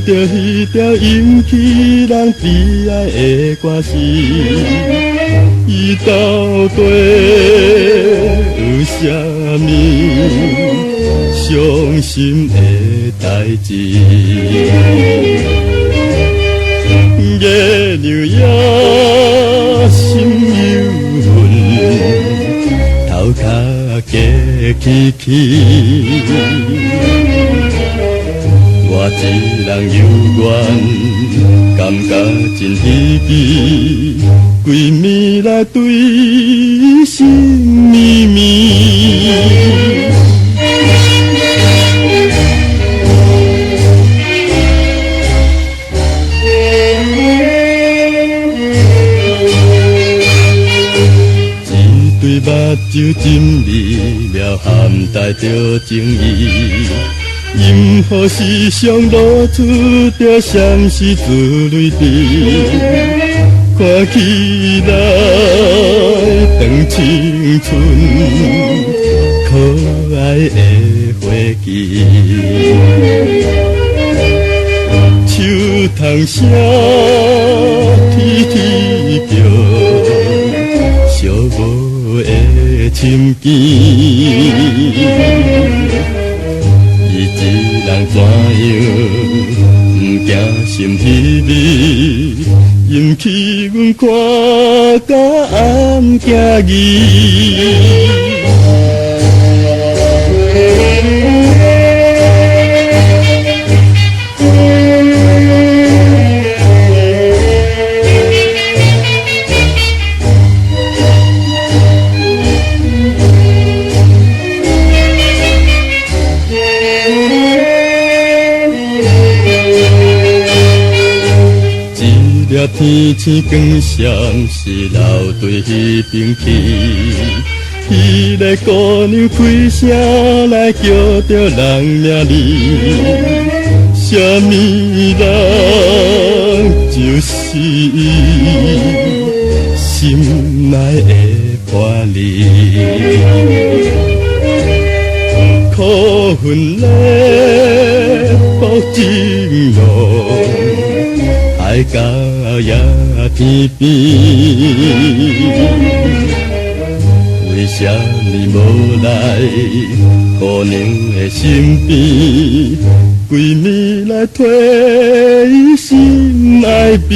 着迄条引起人悲哀的歌词，伊到底有啥物伤心的代志？月亮也心忧闷，头壳加起起。我一人犹原，感觉真稀奇，规暝来对伊心绵绵。对目睭浸味了，含带着情意。任何时常露出着闪烁珠泪滴，看起来长青春，可爱的花枝。树藤声啼啼叫，小无的深见。一人怎样不惊心稀微，引起阮看甲暗惊疑。天星光闪是流对迄边去，迄个姑娘开声来叫着人名字，什么人就是伊心内的伴侣。可恨的薄情浓，爱到也天边，为什么无来姑娘的身边？规暝来替伊心爱悲。